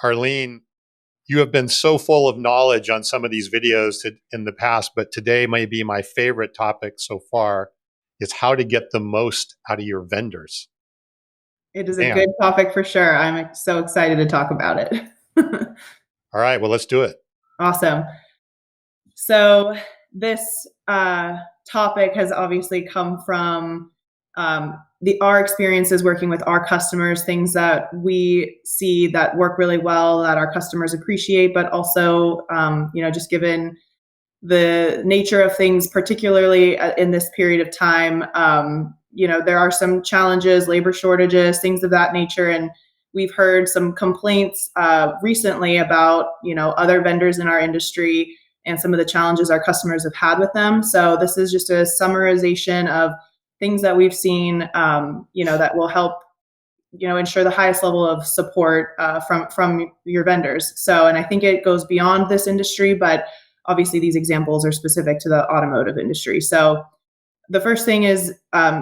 Arlene, you have been so full of knowledge on some of these videos in the past, but today may be my favorite topic so far is how to get the most out of your vendors. It is a good Man. topic for sure. I'm so excited to talk about it. All right, well, let's do it. Awesome. So this topic has obviously come from our experiences working with our customers, things that we see that work really well that our customers appreciate, but also just given the nature of things, particularly in this period of time, there are some challenges, labor shortages, things of that nature, and we've heard some complaints recently about other vendors in our industry and some of the challenges our customers have had with them. So this is just a summarization of things that we've seen, that will help ensure the highest level of support from your vendors. So, and I think it goes beyond this industry, but obviously these examples are specific to the automotive industry. So the first thing is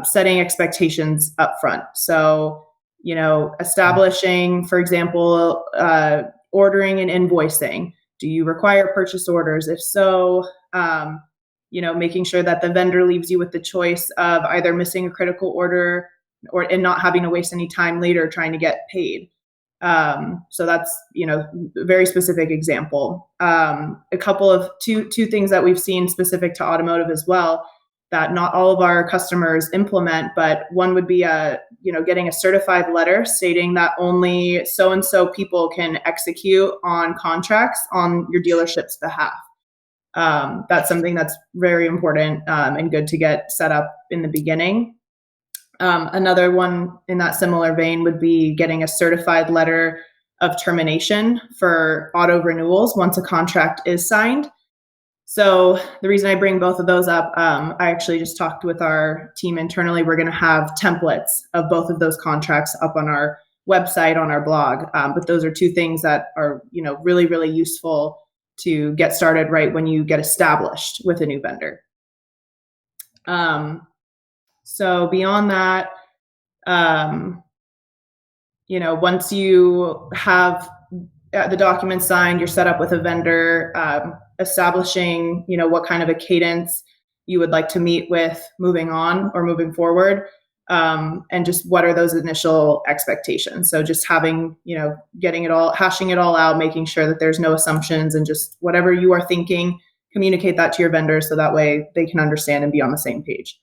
setting expectations up front. So, establishing, for example, ordering and invoicing. Do you require purchase orders? If so, making sure that the vendor leaves you with the choice of either missing a critical order and not having to waste any time later trying to get paid. So that's, a very specific example. A couple of two things that we've seen specific to automotive as well that not all of our customers implement, but one would be getting a certified letter stating that only so-and-so people can execute on contracts on your dealership's behalf. That's something that's very important and good to get set up in the beginning. Another one in that similar vein would be getting a certified letter of termination for auto renewals once a contract is signed. So the reason I bring both of those up, I actually just talked with our team internally. We're going to have templates of both of those contracts up on our website, on our blog. But those are two things that are, really, really useful to get started right when you get established with a new vendor. So beyond that, once you have the documents signed, you're set up with a vendor, establishing, what kind of a cadence you would like to meet with moving on or moving forward, and just what are those initial expectations. So just having, hashing it all out, making sure that there's no assumptions and just whatever you are thinking, communicate that to your vendor so that way they can understand and be on the same page.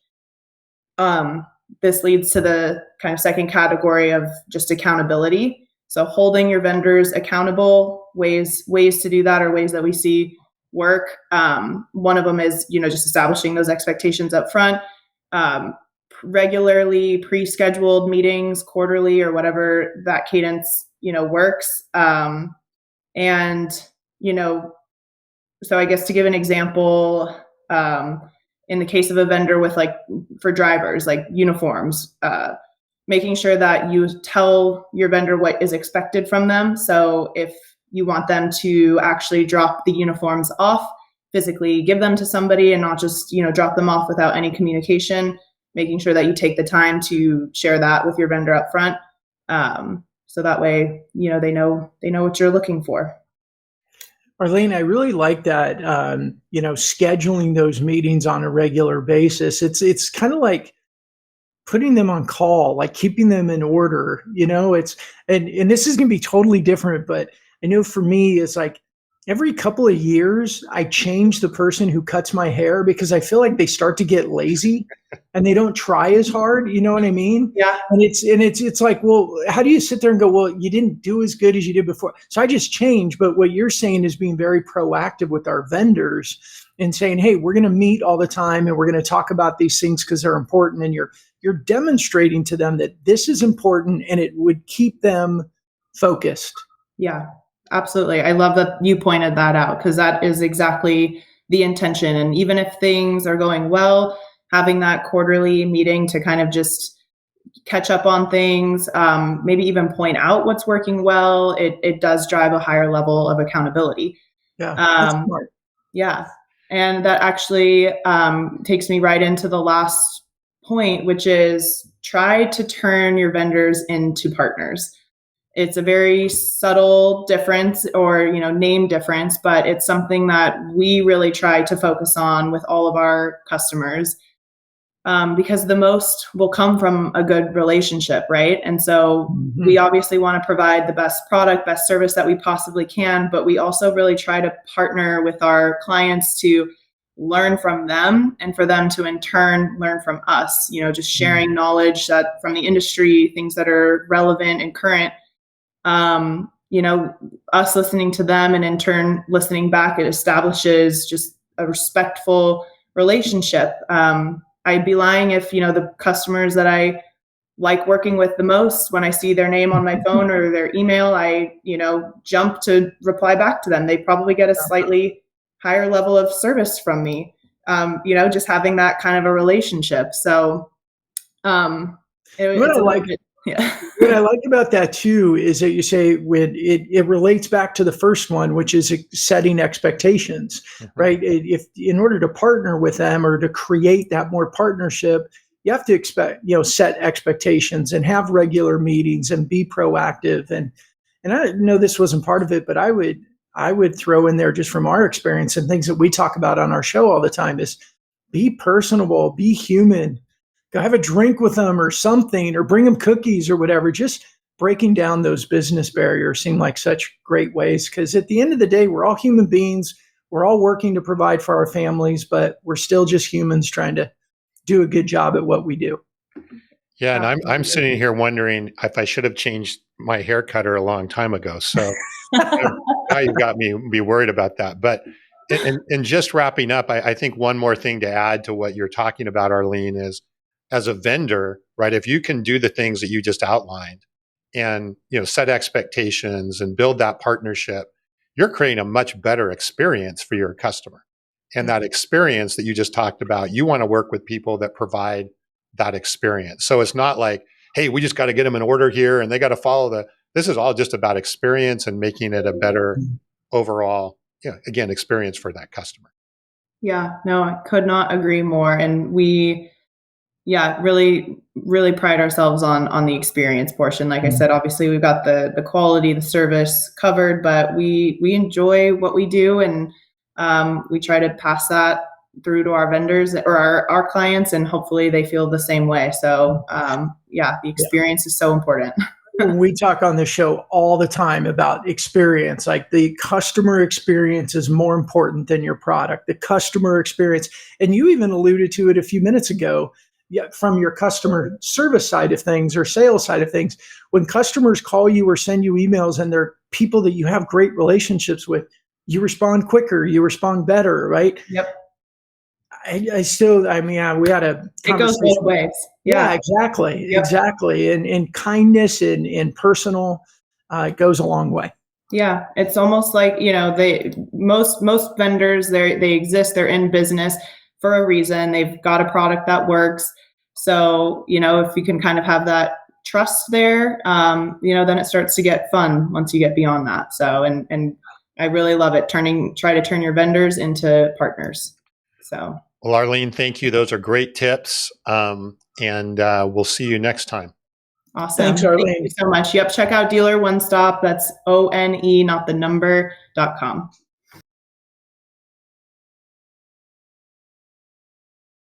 This leads to the kind of second category of just accountability. So holding your vendors accountable, ways to do that are ways that we see work. One of them is, just establishing those expectations up front, regularly pre-scheduled meetings, quarterly or whatever that cadence, works. And, so I guess to give an example, in the case of a vendor with for drivers, like uniforms, making sure that you tell your vendor what is expected from them. So if you want them to actually drop the uniforms off, physically give them to somebody and not just, drop them off without any communication, making sure that you take the time to share that with your vendor up front. So that way, they know what you're looking for. Arlene, I really like that, scheduling those meetings on a regular basis. It's kind of like putting them on call, like keeping them in order, and this is going to be totally different, but I know for me, it's like every couple of years, I change the person who cuts my hair because I feel like they start to get lazy and they don't try as hard. You know what I mean? Yeah. And it's like, well, how do you sit there and go, well, you didn't do as good as you did before. So I just changed. But what you're saying is being very proactive with our vendors and saying, hey, we're going to meet all the time and we're going to talk about these things because they're important. And you're demonstrating to them that this is important and it would keep them focused. Yeah. Absolutely. I love that you pointed that out because that is exactly the intention. And even if things are going well, having that quarterly meeting to kind of just catch up on things, maybe even point out what's working well, it does drive a higher level of accountability. Yeah, that's smart. Yeah. And that actually takes me right into the last point, which is try to turn your vendors into partners. It's a very subtle difference, or, name difference, but it's something that we really try to focus on with all of our customers. Because the most will come from a good relationship, right? And so we obviously want to provide the best product, best service that we possibly can, but we also really try to partner with our clients to learn from them, and for them to in turn learn from us, just sharing knowledge that from the industry, things that are relevant and current. Us listening to them and in turn listening back, it establishes just a respectful relationship. I'd be lying if, the customers that I like working with the most, when I see their name on my phone or their email, I, jump to reply back to them. They probably get a slightly higher level of service from me, just having that kind of a relationship. So it's a little bit, yeah. What I like about that too is that you say when it relates back to the first one, which is setting expectations, right? If in order to partner with them or to create that more partnership, you have to set expectations and have regular meetings and be proactive. And I know this wasn't part of it, but I would throw in there, just from our experience and things that we talk about on our show all the time, is be personable, be human. Go have a drink with them or something, or bring them cookies or whatever. Just breaking down those business barriers seem like such great ways, because at the end of the day, we're all human beings. We're all working to provide for our families, but we're still just humans trying to do a good job at what we do. Yeah, and I'm sitting here wondering if I should have changed my hair cutter a long time ago. So now you've got me be worried about that. But and just wrapping up, I think one more thing to add to what you're talking about, Arlene, is, as a vendor, right, if you can do the things that you just outlined and, set expectations and build that partnership, you're creating a much better experience for your customer. And that experience that you just talked about, you want to work with people that provide that experience. So it's not like, hey, we just got to get them an order here and they got to follow this is all just about experience and making it a better overall, again, experience for that customer. Yeah, no, I could not agree more. And we, really, really pride ourselves on the experience portion. Like I said, obviously we've got the quality, the service covered, but we enjoy what we do, and we try to pass that through to our vendors or our clients, and hopefully they feel the same way. So the experience is so important. We talk on the show all the time about experience. Like, the customer experience is more important than your product. The customer experience, and you even alluded to it a few minutes ago, from your customer service side of things or sales side of things. When customers call you or send you emails and they're people that you have great relationships with, you respond quicker, you respond better, right? Yep. We had a conversation. It goes both ways. Yeah, exactly. Yep. Exactly. And kindness and personal goes a long way. Yeah. It's almost like, most vendors, they exist, they're in business for a reason. They've got a product that works. So, if you can kind of have that trust there, then it starts to get fun once you get beyond that. So, and I really love it. Try to turn your vendors into partners. So. Well, Arlene, thank you. Those are great tips. And we'll see you next time. Awesome. Thanks, Arlene. Thank you so much. Yep. Check out Dealer One Stop. That's ONE, not the number.com.